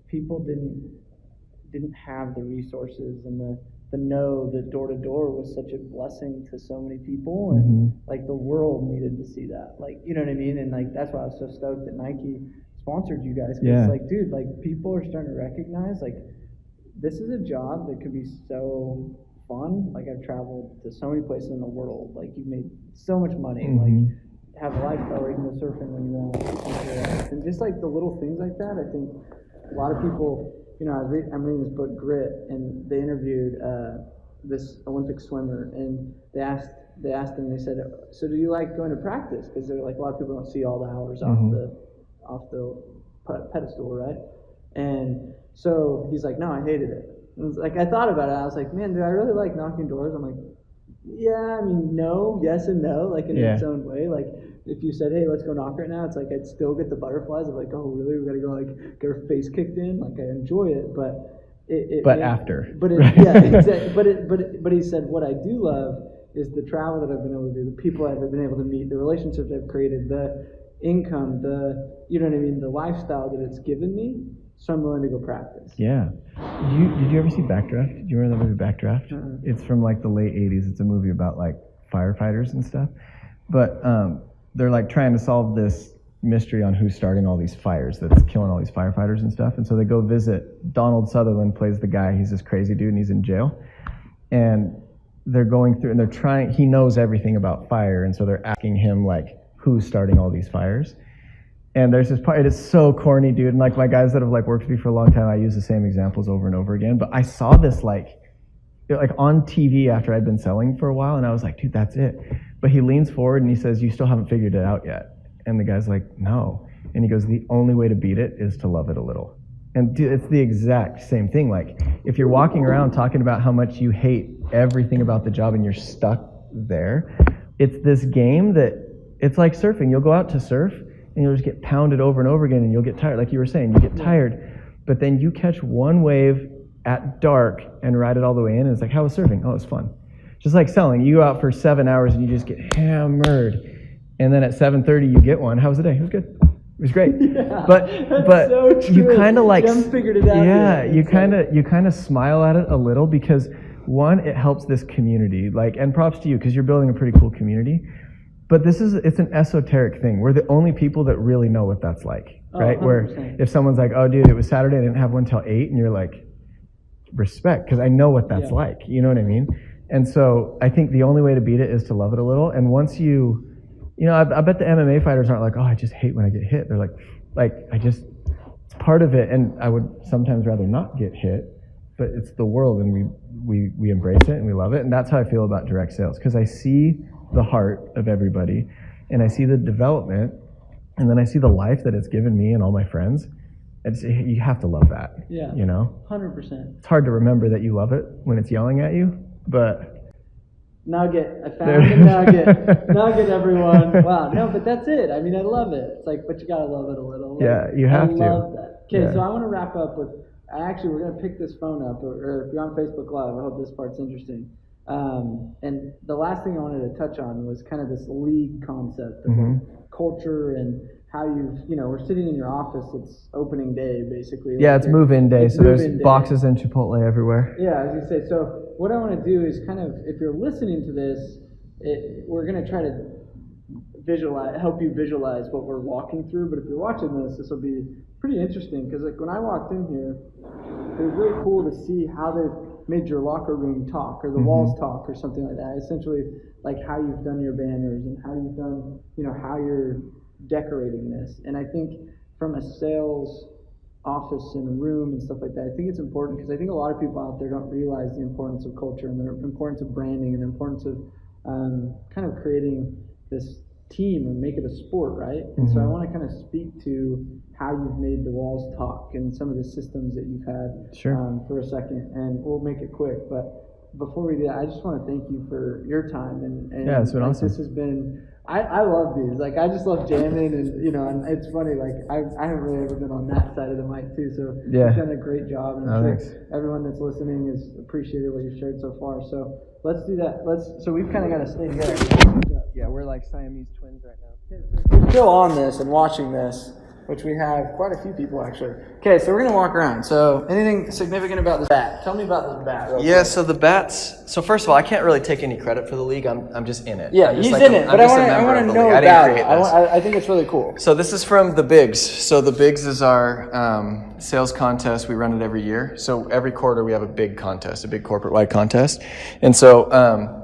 people didn't have the resources and the know that door-to-door was such a blessing to so many people, and like the world needed to see that. Like, you know what I mean? And like that's why I was so stoked that Nike sponsored you guys, because like, dude, like people are starting to recognize like this is a job that could be so fun. Like, I've traveled to so many places in the world. Like, you've made so much money. Like, have a lifestyle where you can go surfing when you want. And just like the little things like that, I think a lot of people, you know, I'm reading this book, Grit, and they interviewed this Olympic swimmer, and they asked him, they said, so do you like going to practice? Because they're like, a lot of people don't see all the hours off the pedestal, right? And so he's like, no, I hated it. And it's like, I thought about it. I was like, man, do I really like knocking doors? I'm like, yeah, I mean, no, yes and no, like in its own way. Like if you said, hey, let's go knock right now, it's like I'd still get the butterflies of like, oh, really? We got to go like get our face kicked in. Like I enjoy it, but after. But yeah, exactly. But he said, what I do love is the travel that I've been able to do, the people I've been able to meet, the relationships I've created, the income, you know what I mean, the lifestyle that it's given me. So I'm willing to go practice. Yeah. Did you ever see Backdraft? Did you remember the movie Backdraft? Uh-uh. It's from like the late 80s. It's a movie about like firefighters and stuff. But they're like trying to solve this mystery on who's starting all these fires that's killing all these firefighters and stuff. And so they go visit. Donald Sutherland plays the guy. He's this crazy dude and he's in jail. And they're going through and they're trying, he knows everything about fire. And so they're asking him like, who's starting all these fires? And there's this part, it is so corny, dude. And like my guys that have like worked with me for a long time, I use the same examples over and over again. But I saw this like on TV after I'd been selling for a while, and I was like, dude, that's it. But he leans forward and he says, you still haven't figured it out yet. And the guy's like, no. And he goes, the only way to beat it is to love it a little. And dude, it's the exact same thing. Like if you're walking around talking about how much you hate everything about the job and you're stuck there, it's this game that it's like surfing. You'll go out to surf and you'll just get pounded over and over again and you'll get tired. Like you were saying, you get tired, but then you catch one wave at dark and ride it all the way in. And it's like, how was surfing? Oh, it's fun. Just like selling. You go out for 7 hours and you just get hammered. And then at 7:30 you get one. How was the day? It was good. It was great. Yeah, but so you kind of like, you haven't figured it out yeah, yet. you kind of smile at it a little because one, it helps this community. Like, and props to you because you're building a pretty cool community. But it's an esoteric thing. We're the only people that really know what that's like, right? 100%. Where if someone's like, oh, dude, it was Saturday, I didn't have one till 8, and you're like, respect, because I know what that's like. You know what I mean? And so I think the only way to beat it is to love it a little. And once you know, I bet the MMA fighters aren't like, oh, I just hate when I get hit. They're like, it's part of it. And I would sometimes rather not get hit, but it's the world, and we embrace it and we love it. And that's how I feel about direct sales, because I see the heart of everybody, and I see the development, and then I see the life that it's given me and all my friends. You have to love that. Yeah. You know? 100%. It's hard to remember that you love it when it's yelling at you, but Nugget. I found the nugget. Nugget, everyone. Wow. No, but that's it. I mean, I love it. It's like, but you gotta love it a little. Yeah, you have to. I love that. Okay, Yeah. so I want to wrap up with. We're gonna pick this phone up, or if you're on Facebook Live, I hope this part's interesting. And the last thing I wanted to touch on was kind of this league concept of culture and how we're sitting in your office. It's opening day, basically. Yeah, it's move-in day, so there's move-in day. boxes and Chipotle everywhere. Yeah, as you say. So what I want to do is kind of, if you're listening to this, we're going to try to help you visualize what we're walking through. But if you're watching this will be pretty interesting, because like when I walked in here, it was really cool to see how they've made your locker room talk, or the walls talk, or something like that. Essentially, like how you've done your banners and how you've done, how you're decorating this. And I think from a sales office and room and stuff like that, I think it's important, because I think a lot of people out there don't realize the importance of culture and the importance of branding and the importance of kind of creating this team and make it a sport, right? And so I want to kind of speak to how you've made the walls talk and some of the systems that you've had for a second, and we'll make it quick. But before we do that, I just want to thank you for your time, and yeah, it's been awesome. This has been, I love these. Like, I just love jamming, and and it's funny. Like, I haven't really ever been on that side of the mic too. So you've done a great job, and I'm sure everyone that's listening has appreciated what you've shared so far. So let's do that. So we've kind of got to stay together. Yeah, we're like Siamese twins right now. We're still on this and watching this, which we have quite a few people actually. Okay, so we're gonna walk around. So anything significant about this bat? Tell me about this bat. Yeah, so the bats. So first of all, I can't really take any credit for the league. I'm just in it. Yeah, I'm just he's like in it, but I want to know about it. I I think it's really cool. So this is from the Bigs. So the Bigs is our sales contest. We run it every year. So every quarter we have a big contest, a big corporate-wide contest. And so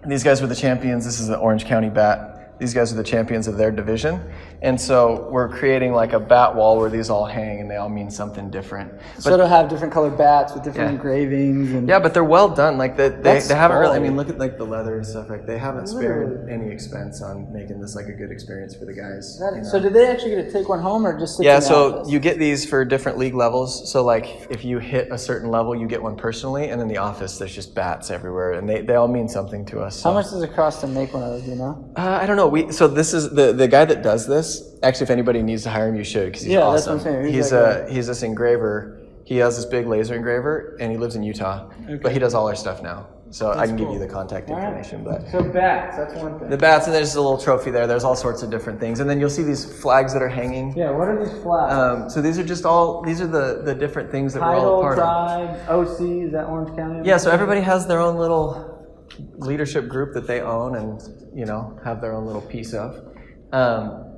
these guys were the champions. This is the Orange County bat. These guys are the champions of their division. And so we're creating like a bat wall where these all hang and they all mean something different. So it'll have different colored bats with different engravings. And yeah, but they're well done. Like they haven't really, I quality. mean, look at like the leather and stuff. Like they haven't spared any expense on making this like a good experience for the guys. You know? So did they actually get to take one home or just sit Yeah, in the so office? you get these for different league levels. So like if you hit a certain level, you get one personally, and in the office there's just bats everywhere, and they all mean something to us. So. How much does it cost to make one of those, do you know? I don't know. So this is the guy that does this. Actually, if anybody needs to hire him, you should, because he's awesome. That's what I'm saying. He's this engraver. He has this big laser engraver, and he lives in Utah. Okay. But he does all our stuff now. So I can give you the contact information. But so bats, that's one thing. the bats, and there's a little trophy there. There's all sorts of different things, and then you'll see these flags that are hanging. Yeah, what are these flags? So these are the different things that we're all a part of. Title, OC, is that Orange County? Yeah, so everybody has their own little leadership group that they own and, have their own little piece of.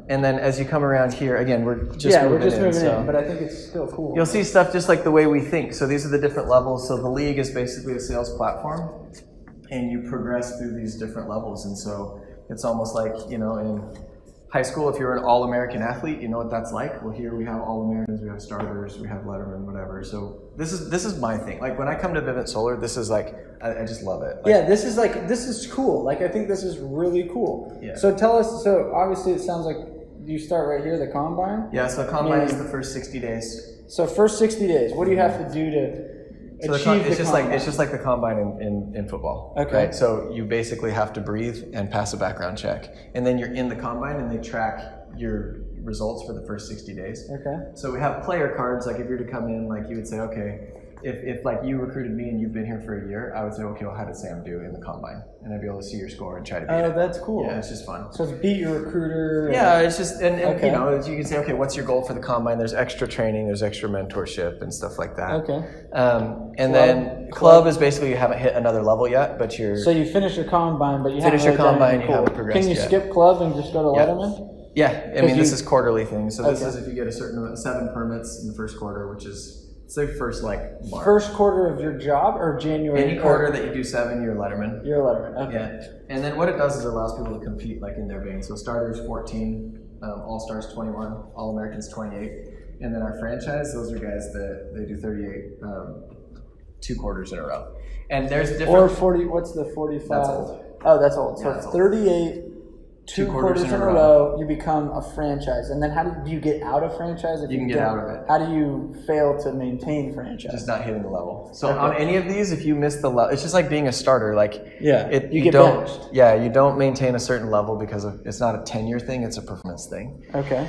And then as you come around here, again, we're just moving in, but I think it's still cool. You'll see stuff just like the way we think. So these are the different levels. So the league is basically a sales platform, and you progress through these different levels. And so it's almost like, in high school, if you're an all-American athlete, you know what that's like. Well, here we have all-Americans, we have starters, we have lettermen, whatever. So this is my thing. Like when I come to Vivint Solar, this is like, I just love it. Like, this is cool. Like I think this is really cool. Yeah. So tell us, so obviously it sounds like you start right here, the combine? Yeah, so the combine is the first 60 days. So first 60 days, what do you have to do to achieve it's the just combine? it's just like the combine in football. Okay. Right? So you basically have to breathe and pass a background check. And then you're in the combine and they track your results for the first 60 days. Okay. So we have player cards, like if you were to come in, like you would say, okay, if like you recruited me and you've been here for a year, I would say, okay, well, how did Sam do in the combine? And I'd be able to see your score and try to beat it. Oh, that's cool. Yeah, it's just fun. So it's beat your recruiter. Yeah, it's just, and Okay. you can say, okay, what's your goal for the combine? There's extra training, there's extra mentorship and stuff like that. Okay. And then club is basically you haven't hit another level yet, but you're... So you finish your combine, but you Finish haven't your really done combine, anything you cool. haven't progressed Can you yet. skip club and just go to Yeah. Letterman? Yeah, I mean, this is quarterly thing. So this Okay. is if you get a certain amount, 7 permits in the first quarter, which is, it's the first mark. First quarter of your job or January? Any quarter that you do 7, you're a letterman. You're a Letterman. Okay. Yeah, and then what it does is it allows people to compete like in their vein. So starters 14, all-stars 21, all-Americans 28, and then our franchise, those are guys that they do 38, 2 quarters in a row. And there's different... Or 40, what's the 45? That's old. Oh, that's old. So Yeah, that's old. 38, 2 quarters in a row, you become a franchise. And then how do you get out of franchise? If You can get don't? out of it. How do you fail to maintain franchise? Just not hitting the level. So on any of these, if you miss the level, it's just like being a starter. Like you get don't, benched. Yeah, you don't maintain a certain level because it's not a tenure thing; it's a performance thing. Okay.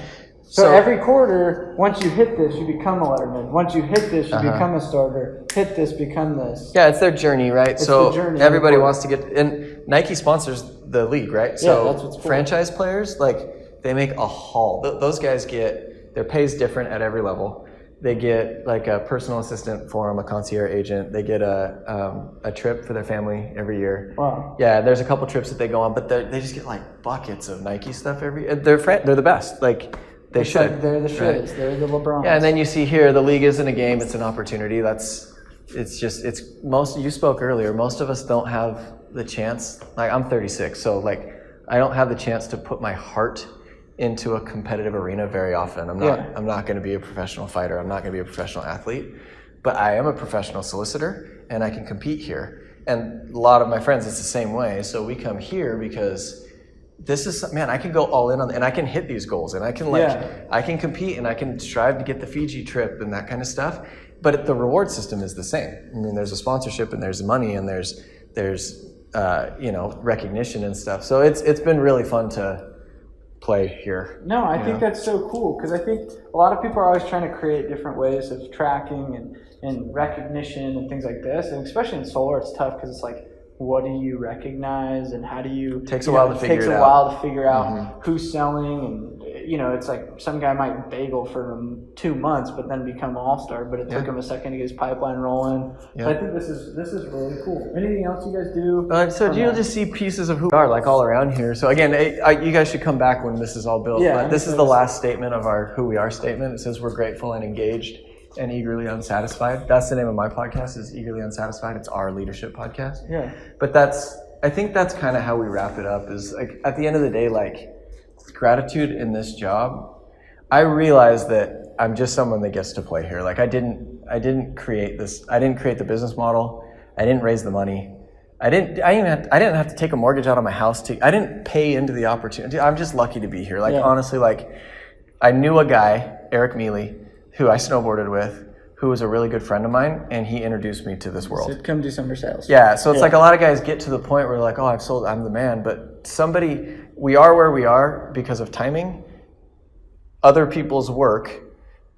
So every quarter, once you hit this, you become a Letterman. Once you hit this, you become a starter. Hit this, become this. Yeah, it's their journey, right? It's so the journey everybody every wants to get, and Nike sponsors the league, right? So that's what's cool. franchise players, like they make a haul. Those guys get their pay's different at every level. They get like a personal assistant for them, a concierge agent. They get a trip for their family every year. Wow. Yeah, there's a couple trips that they go on, but they just get like buckets of Nike stuff every. They're the best. Like they It's should. like they're the Shrews. Right? They're the LeBrons. Yeah, and then you see here, the league isn't a game; it's an opportunity. You spoke earlier. Most of us don't have the chance. Like I'm 36, so like I don't have the chance to put my heart into a competitive arena very often. I'm not going to be a professional fighter. I'm not going to be a professional athlete, but I am a professional solicitor, and I can compete here. And a lot of my friends, it's the same way. So we come here because this is, man, I can go all in on, and I can hit these goals, and I can I can compete, and I can strive to get the Fiji trip and that kind of stuff. But the reward system is the same. I mean, there's a sponsorship, and there's money, and there's recognition and stuff. So it's been really fun to play here. No, I think that's so cool because I think a lot of people are always trying to create different ways of tracking and recognition and things like this. And especially in solar, it's tough because it's like, what do you recognize and how do you... Takes a while to figure it out. Takes a while to figure out who's selling and, it's like some guy might bagel for 2 months but then become an all-star, but it took him a second to get his pipeline rolling. Yeah. But I think this is really cool. Anything else you guys do? So you'll just see pieces of who we are like all around here. So again, you guys should come back when this is all built. Yeah, but this is the last statement of our who we are statement. It says we're grateful and engaged and eagerly unsatisfied. That's the name of my podcast, is Eagerly Unsatisfied. It's our leadership podcast. Yeah. But that's, I think that's kind of how we wrap it up, is like at the end of the day, like gratitude in this job. I realize that I'm just someone that gets to play here. Like I didn't create this. I didn't create the business model. I didn't raise the money. I didn't have to take a mortgage out on my house I didn't pay into the opportunity. I'm just lucky to be here. Like honestly, like I knew a guy, Eric Mealy, who I snowboarded with, who was a really good friend of mine, and he introduced me to this world. So come do summer sales. Yeah, so it's like a lot of guys get to the point where like, oh, I'm the man, but we are where we are because of timing, other people's work,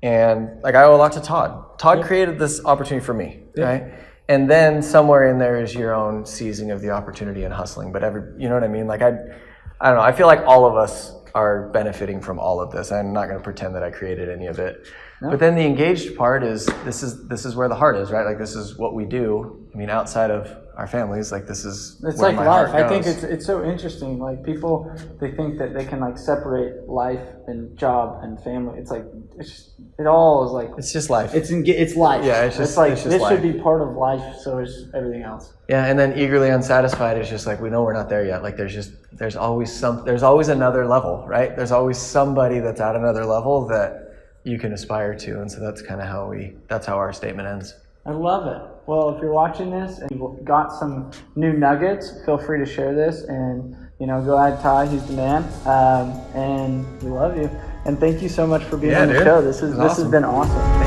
and like I owe a lot to Todd. Todd created this opportunity for me, right? And then somewhere in there is your own seizing of the opportunity and hustling. But you know what I mean? Like I don't know. I feel like all of us are benefiting from all of this. I'm not going to pretend that I created any of it. No. But then the engaged part is this is where the heart is, right? Like this is what we do. I mean, outside of our families, like this is it's where like my life. heart I think goes. it's so interesting. Like people, they think that they can like separate life and job and family. It's like it all is like it's just life. It's life. Yeah, it's just like it's just this life. should be part of life. So is everything else. Yeah, and then eagerly unsatisfied is just like we know we're not there yet. Like there's always another level, right? There's always somebody that's at another level that you can aspire to, and so that's kind of that's how our statement ends. I love it. Well, if you're watching this and you've got some new nuggets, feel free to share this and go ahead, Ty. He's the man, and we love you. And thank you so much for being on the show. This has been awesome.